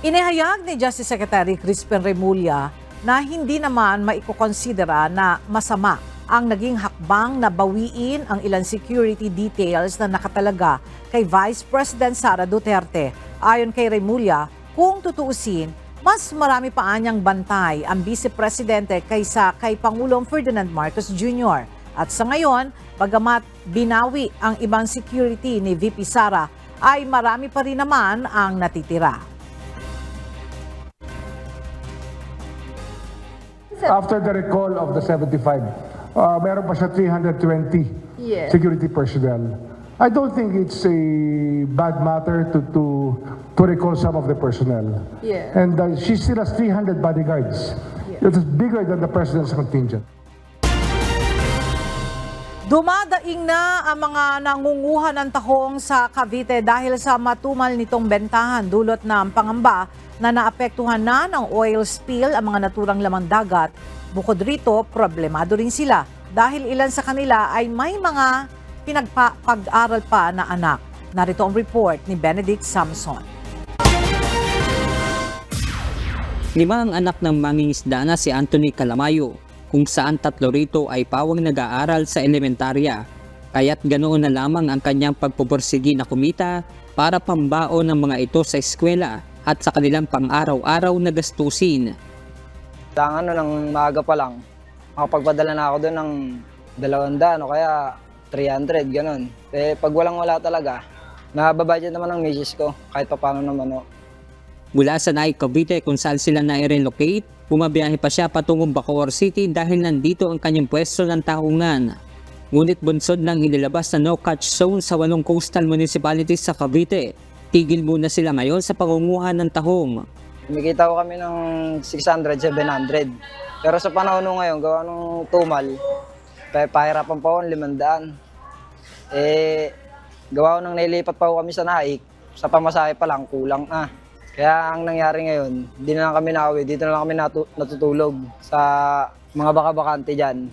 Inihayag ni Justice Secretary Crispin Remulla na hindi naman maikukonsidera na masama ang naging hakbang na bawiin ang ilang security details na nakatalaga kay Vice President Sara Duterte. Ayon kay Remulla, kung tutuusin, mas marami pa anyang bantay ang Vice Presidente kaysa kay Pangulong Ferdinand Marcos Jr. At sa ngayon, bagamat binawi ang ibang security ni VP Sara, ay marami pa rin naman ang natitira. After the recall of the 75, meron pa siya 320 security personnel. I don't think it's a bad matter to recall some of the personnel. And she still has 300 bodyguards. It is bigger than the president's contingent. Dumadaing na ang mga nangunguha ng tahong sa Cavite dahil sa matumal nitong bentahan, dulot ng pangamba na naapektuhan na ng oil spill ang mga naturang lamang dagat. Bukod rito, problemado rin sila dahil ilan sa kanila ay may mga pinagpag-aral pa na anak. Narito ang report ni Benedict Samson. 5 ang anak ng mangingisda na si Anthony Calamayo, kung saan 3 rito ay pawang nag-aaral sa elementarya. Kaya't ganoon na lamang ang kanyang pagpupursigi na kumita para pambaon ng mga ito sa eskwela at sa kanilang pang-araw-araw na gastusin. Ng maaga pa lang, makapagpadala na ako doon ng 200 o kaya 300, ganun. Pag walang-wala talaga, nababudget naman ng misis ko kahit pa paano naman. Mula sa Naik, Cavite kung saan sila na-relocate, bumabiyahe pa siya patungong Bacoor City dahil nandito ang kanyang pwesto ng taungan. Ngunit bunsod ng inilabas na no-catch zone sa 8 coastal municipalities sa Cavite, tigil muna sila ngayon sa pangunguha ng tahong. Kumikita ko kami ng 600, 700. Pero sa panahon ngayon, gawa ng tumal, pahirapan pa ako ng 500. Gawa ko nang nailipat pa ako kami sa Naik, sa pamasahe pa lang, kulang na. Kaya ang nangyari ngayon, hindi na lang kami nauwi, dito na lang kami natutulog sa mga baka-bakante dyan.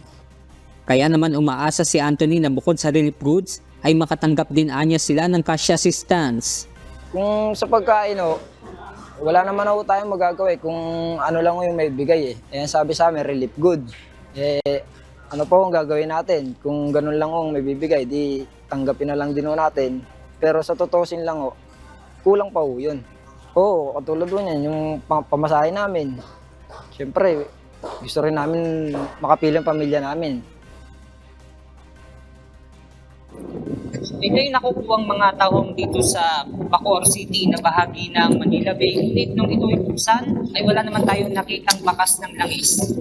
Kaya naman umaasa si Anthony na bukod sa relief goods, ay makatanggap din anya sila ng cash assistance. Kung sa pagkain, wala naman ako tayong magagawa kung ano lang yung may bigay . Ayan sabi sa amin, relief goods. Ano po ang gagawin natin? Kung ganun lang may bibigay, di tanggapin na lang din natin. Pero sa tutusin lang, kulang pa yun. Oo, katulad doon yan, yung pamasahe namin. Siyempre, gusto rin namin makapili ang pamilya namin. Ito yung nakukuha mga tahong dito sa Bacoor City na bahagi ng Manila Bay. Ngunit nung ito ipusan, ay wala naman tayong nakitang bakas ng langis.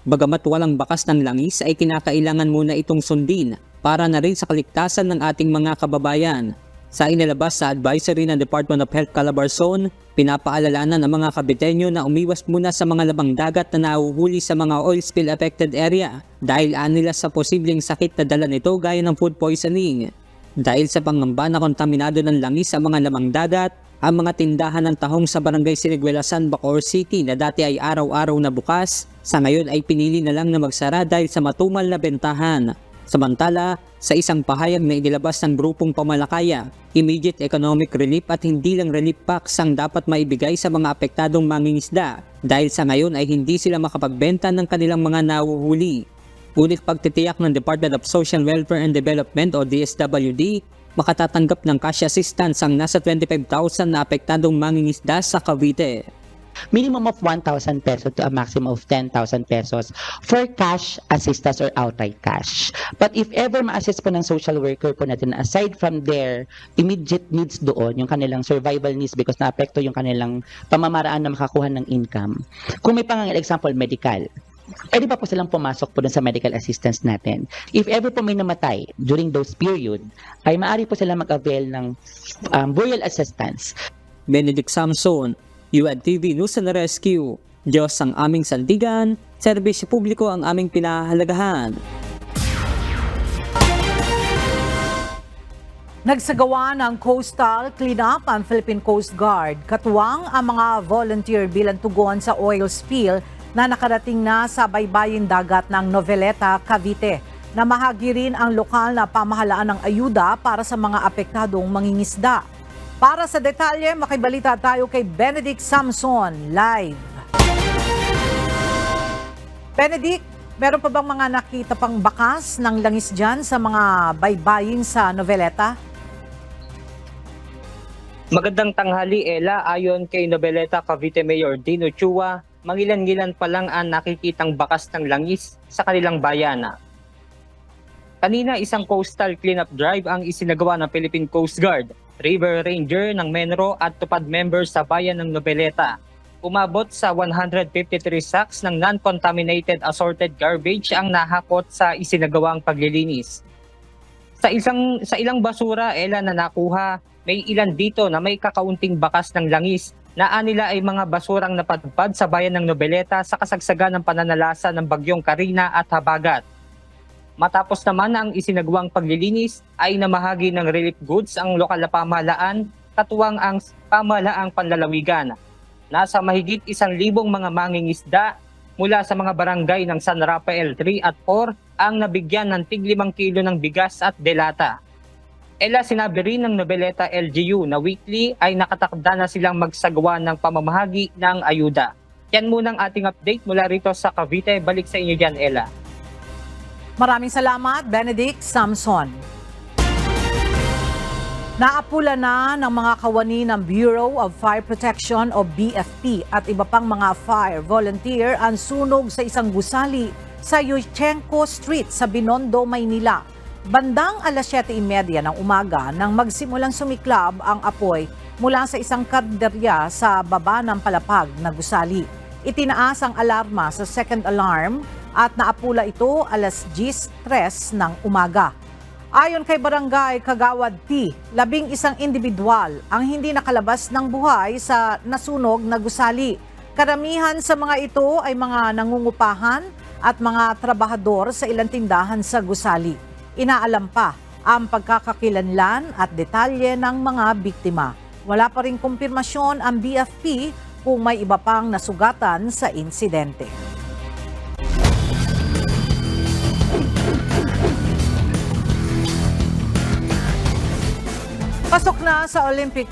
Bagamat walang bakas ng langis ay kinakailangan muna itong sundin para na rin sa kaligtasan ng ating mga kababayan. Sa inilabas sa advisory ng Department of Health Calabarzon, pinapaalalanan ng mga Caviteño na umiwas muna sa mga labang dagat na nahuhuli sa mga oil spill affected area dahil anila sa posibleng sakit na dala nito gaya ng food poisoning. Dahil sa pangamba na kontaminado ng langis sa mga lamang dagat, ang mga tindahan ng tahong sa Barangay Siniguelasan, Bacoor City na dati ay araw-araw na bukas, sa ngayon ay pinili na lang na magsara dahil sa matumal na bentahan. Samantala, sa isang pahayag na inilabas ng grupong Pamalakaya, immediate economic relief at hindi lang relief packs ang dapat maibigay sa mga apektadong mangingisda dahil sa ngayon ay hindi sila makapagbenta ng kanilang mga nahuhuli. Ngunit pagtitiyak ng Department of Social Welfare and Development o DSWD, makatatanggap ng cash assistance ang nasa 25,000 na apektadong mangingisda sa Cavite. Minimum of 1,000 pesos to a maximum of 10,000 pesos for cash assistance or outright cash. But if ever ma-assist po ng social worker po natin, aside from their immediate needs doon, yung kanilang survival needs because na-apekto yung kanilang pamamaraan na makakuha ng income. Kung may pangangailangan, example, medical, pwede pa po silang pumasok po dun sa medical assistance natin. If ever po may namatay during those period, ay maaari po sila mag-avail ng burial assistance. Benedict Samson, UNTV News and Rescue. Diyos ang aming sandigan, serbisyo publiko ang aming pinahahalagahan. Nagsagawa ng coastal cleanup ang Philippine Coast Guard. Katuwang ang mga volunteer bilang tugon sa oil spill na nakarating na sa baybayin dagat ng Noveleta, Cavite. Namahagi rin ang lokal na pamahalaan ng ayuda para sa mga apektadong mangingisda. Para sa detalye, makibalita tayo kay Benedict Samson live. Benedict, meron pa bang mga nakita pang bakas ng langis dyan sa mga baybayin sa Noveleta? Magandang tanghali, Ella. Ayon kay Noveleta Cavite Mayor Dino Chua, mangilan-ngilan pa lang ang nakikitang bakas ng langis sa kanilang bayan. Kanina, isang coastal cleanup drive ang isinagawa ng Philippine Coast Guard, River Ranger ng Menro at tupad members sa bayan ng Noveleta. Umabot sa 153 sacks ng non-contaminated assorted garbage ang nahakot sa isinagawang paglilinis. Sa ilang basura, Ella, na nakuha, may ilan dito na may kakaunting bakas ng langis na anila ay mga basurang napadpad sa bayan ng Noveleta sa kasagsagan ng pananalasa ng bagyong Karina at Habagat. Matapos naman ang isinagawang paglilinis ay namahagi ng relief goods ang lokal na pamahalaan, katuwang ang pamahalaang panlalawigan. Nasa mahigit 1,000 mga mangingisda mula sa mga barangay ng San Rafael 3 at 4 ang nabigyan ng tig 5 kilo ng bigas at delata. Ella, sinabi rin ng Noveleta LGU na weekly ay nakatakda na silang magsagawa ng pamamahagi ng ayuda. Yan muna ang ating update mula rito sa Cavite. Balik sa inyo dyan, Ella. Maraming salamat, Benedict Samson. Naapula na ng mga kawani ng Bureau of Fire Protection o BFP at iba pang mga fire volunteer ang sunog sa isang gusali sa Yuchenko Street sa Binondo, Maynila. Bandang alas 7:30 ng umaga nang magsimulang sumiklab ang apoy mula sa isang karderya sa baba ng palapag na gusali. Itinaas ang alarma sa second alarm at naapula ito alas 10:03 ng umaga. Ayon kay Barangay Kagawad T, 11 individual ang hindi nakalabas ng buhay sa nasunog na gusali. Karamihan sa mga ito ay mga nangungupahan at mga trabahador sa ilang tindahan sa gusali. Inaalam pa ang pagkakakilanlan at detalye ng mga biktima. Wala pa ring kumpirmasyon ang BFP kung may iba pang nasugatan sa insidente. Pasok na sa Olympic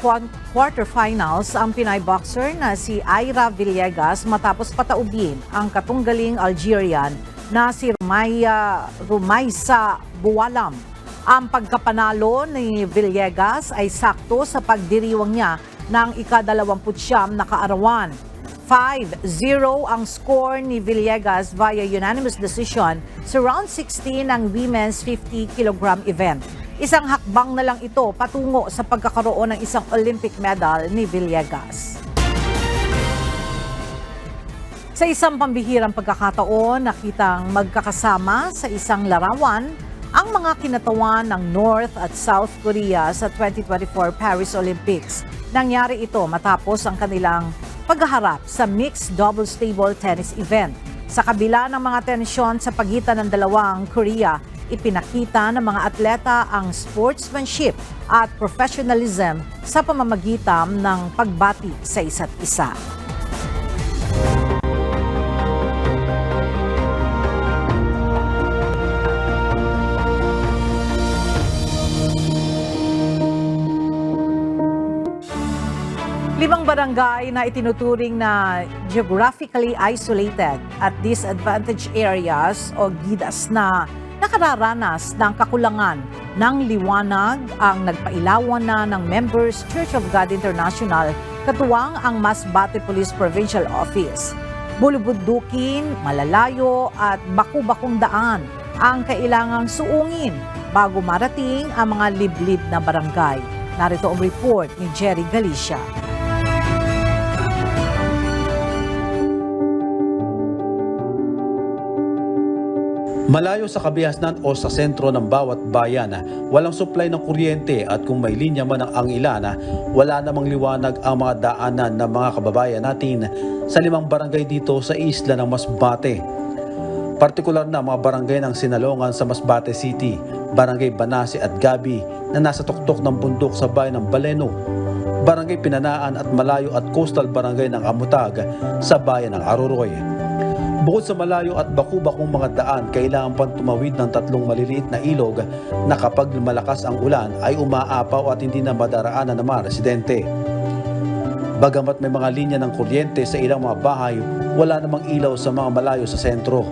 quarterfinals ang Pinay boxer na si Ira Villegas matapos pataubin ang katunggaling Algerian na si Rumaisa Buwalam. Ang pagkapanalo ni Villegas ay sakto sa pagdiriwang niya ng ika-29 na kaarawan. 5-0 ang score ni Villegas via unanimous decision sa round 16 ng women's 50 kg event. Isang hakbang na lang ito patungo sa pagkakaroon ng isang Olympic medal ni Villegas. Sa isang pambihirang pagkakataon, nakitang magkakasama sa isang larawan ang mga kinatawan ng North at South Korea sa 2024 Paris Olympics. Nangyari ito matapos ang kanilang paghaharap sa mixed doubles table tennis event. Sa kabila ng mga tensyon sa pagitan ng dalawang Korea, ipinakita ng mga atleta ang sportsmanship at professionalism sa pamamagitan ng pagbati sa isa't isa. Limang barangay na itinuturing na geographically isolated at disadvantaged areas o GIDAs na nakararanas ng kakulangan ng liwanag ang nagpailawan na ng Members Church of God International katuwang ang Masbate Police Provincial Office. Bulubundukin, malalayo at baku-bakong daan ang kailangang suungin bago marating ang mga liblib na barangay. Narito ang report ni Jerry Galicia. Malayo sa kabihasnan o sa sentro ng bawat bayan, walang supply ng kuryente at kung may linya man ang ilan, wala namang liwanag ang mga daanan ng mga kababayan natin sa 5 barangay dito sa isla ng Masbate. Partikular na mga barangay ng Sinalongan sa Masbate City, Barangay Banase at Gabi na nasa tuktok ng bundok sa bayan ng Baleno, Barangay Pinanaan at Malayo at Coastal Barangay ng Amutag sa bayan ng Aroroy. Bukod sa malayo at baku-bakong mga daan, kailangan pang tumawid ng 3 maliliit na ilog na kapag malakas ang ulan ay umaapaw at hindi na madaraanan ng mga residente. Bagamat may mga linya ng kuryente sa ilang mga bahay, wala namang ilaw sa mga malayo sa sentro.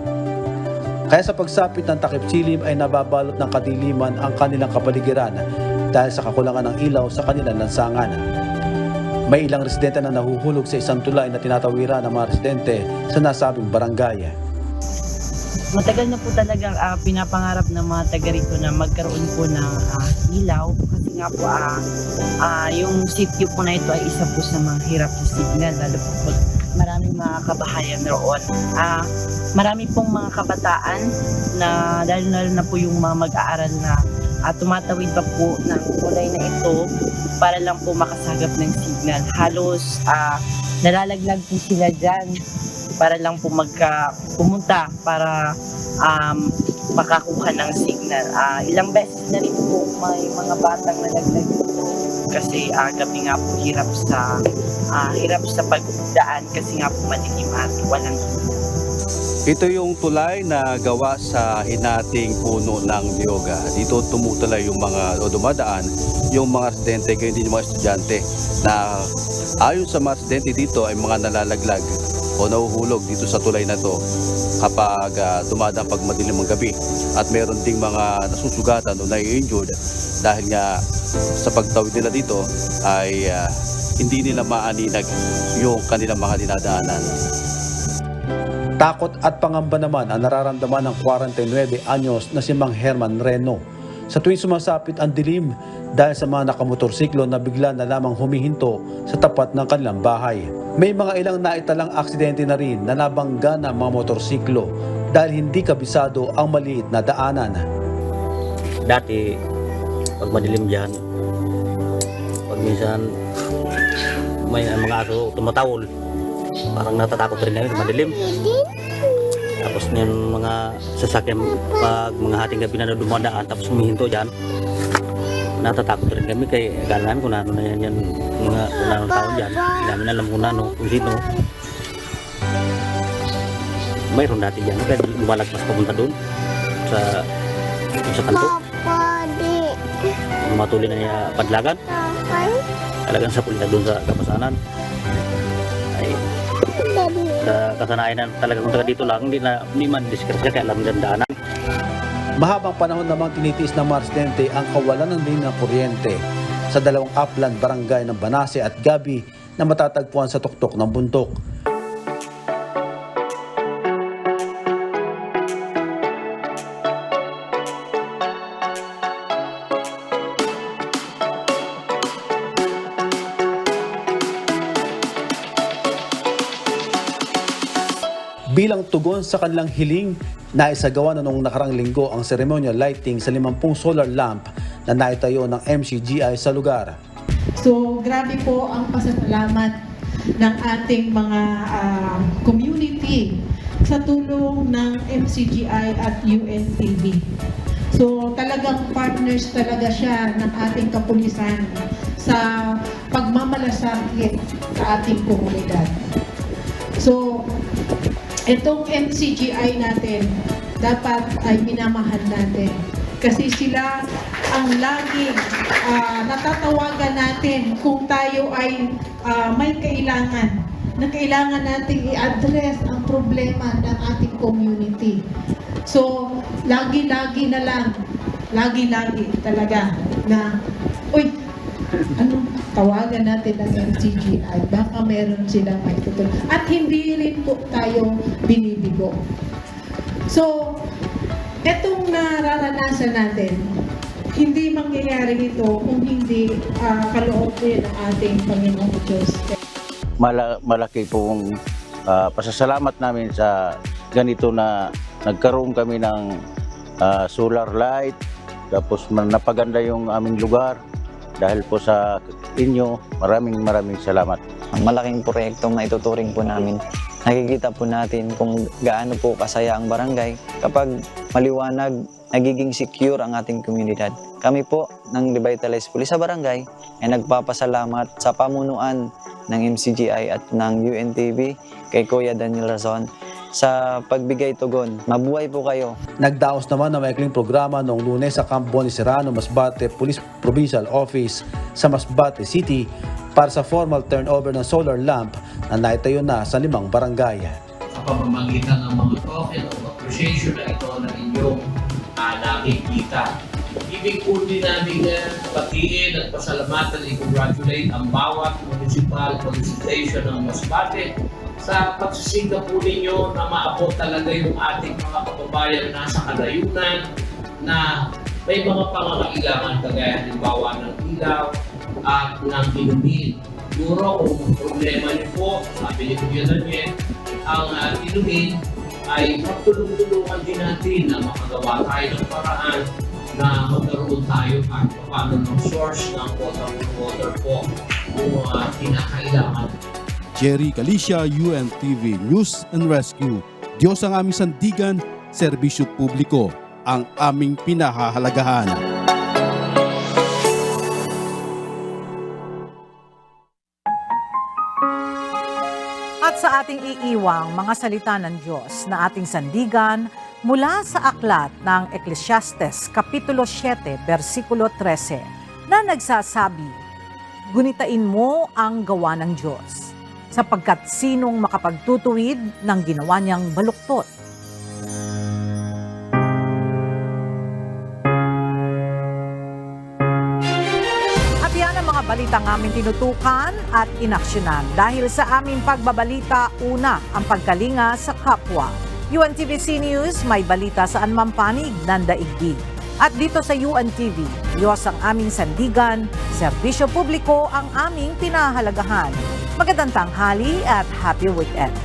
Kaya sa pagsapit ng takip silim ay nababalot ng kadiliman ang kanilang kapaligiran dahil sa kakulangan ng ilaw sa kanilang lansangan. May ilang residente na nahuhulog sa isang tulay na tinatawiran ng mga residente sa nasabing barangay. Matagal na po talagang pinapangarap ng mga taga rito na magkaroon po ng ilaw kasi nga po yung sitio po na ito ay isa po sa mga hirap sa signal lalo po pag maraming mga kabahayan roon. Marami pong mga kabataan na lalo na po yung mga mag-aaral na tumatawid pa po ng tulay na ito para lang po makasagap ng signal. Halos nalalaglag po sila dyan para lang po pumunta para makakuha ng signal. Ilang beses na rin po may mga batang nalaglag kasi gabi nga po hirap sa pagdaan kasi nga po madilim at walang signal. Ito yung tulay na gawa sa hinating puno ng niyoga. Dito tumutulay yung mga dumadaan, yung mga residente, gayon din yung mga estudyante na ayon sa mga residente dito ay mga nalalaglag o nahuhulog dito sa tulay na to kapag dumadaan pag madilim ang gabi. At meron ding mga nasusugatan o nai-injured dahil nga sa pagtawid nila dito ay hindi nila maaninag yung kanilang mga dinadaanan. Takot at pangamba naman ang nararamdaman ng 49 anyos na si Mang Herman Reno sa tuwing sumasapit ang dilim dahil sa mga nakamotorsiklo na bigla na lamang humihinto sa tapat ng kanilang bahay. May mga ilang naitalang aksidente na rin na nabangga ng mga motorsiklo dahil hindi kabisado ang maliit na daanan. Dati, pag madilim dyan, pag minsan may mga aso tumatawol, parang natatakot rin ngayon, madilim. Tapos yung mga sasakyan pag mga hating gabi na dumadaan tapos humihinto dyan, natatakot rin kami kay galangan kung ano na yan mga unang taon dyan. Hindi namin alam kung ano, kung sino. Mayroon dati dyan, kaya lumalagpas papunta doon sa kanto. Matuloy na niya padlagan. Talagang sa pulita doon sa kapasanan. Sa kasanayan talaga kung taga dito lang, hindi man diskretsya kaya alam ng daanan. Mahabang panahon namang tinitiis ng mga residente ang kawalan ng linya ng kuryente sa dalawang upland barangay ng Banase at Gabi na matatagpuan sa tuktok ng bundok. Bilang tugon sa kanilang hiling, naisagawa na noong nakarang linggo ang ceremonial lighting sa 50 solar lamp na naitayo ng MCGI sa lugar. So grabe po ang pasasalamat ng ating mga community sa tulong ng MCGI at UNTV. So talagang partners talaga siya ng ating kapulisan sa pagmamalasakit sa ating komunidad. So itong MCGI natin, dapat ay minamahal natin. Kasi sila ang laging natatawagan natin kung tayo ay may kailangan. Na kailangan natin i-address ang problema ng ating community. So, lagi-lagi na lang, lagi-lagi talaga na, tawagan natin ang MCGI, baka meron silang may tutulong. At hindi rin po tayo binibigo. So, etong nararanasan natin, hindi mangyayari ito kung hindi kaloob din ng ating Panginoong Diyos. Malaki pong pasasalamat namin sa ganito na nagkaroon kami ng solar light, tapos napaganda yung aming lugar. Dahil po sa inyo, maraming salamat. Ang malaking proyektong na ituturing po namin. Nakikita po natin kung gaano po kasaya ang barangay kapag maliwanag, nagiging secure ang ating komunidad. Kami po ng Revitalize Police sa barangay ay nagpapasalamat sa pamunuan ng MCGI at ng UNTV kay Kuya Daniel Razon sa pagbigay tugon. Mabuhay po kayo. Nagdaos naman ng maikling programa noong Lunes sa Camp Boni Serrano, Masbate Police Provincial Office sa Masbate City para sa formal turnover ng solar lamp na naitayo na sa 5 barangay. Sa pamamagitan ng mga token of appreciation na ito na inyong nakikita. Ibig po din namin patiin at pasalamatan and congratulate ang bawat municipal police station ng Masbate sa pagsisigla po ninyo na maabot talaga yung ating mga kababayan na nasa kalayunan na may mga pangangailangan kagaya halimbawa ng ilaw at ng inumin. Siguro kung problema niyo po, sabi ni Kuya Daniel, ang inumin ay magtulong-tulungan din natin na makagawa tayo ng paraan na magkaroon tayo at paano ng source ng water po kung kinakailangan. Jerry Galicia, UNTV News and Rescue. Diyos ang aming sandigan, serbisyo publiko ang aming pinahahalagahan. At sa ating iiwang mga salita ng Diyos na ating sandigan mula sa aklat ng Ecclesiastes Kapitulo 7, versikulo 13 na nagsasabi, "Gunitain mo ang gawa ng Diyos, sapagkat sinong makapagtutuwid ng ginawa niyang baluktot." At yan ang mga balitang aming tinutukan at inaksyonan. Dahil sa aming pagbabalita, una ang pagkalinga sa kapwa. UNTVC News, may balita saan mampanig ng daigdig. At dito sa UNTV, Diyos ang aming sandigan, serbisyo publiko ang aming pinahahalagahan. Magandang tanghali at happy weekend.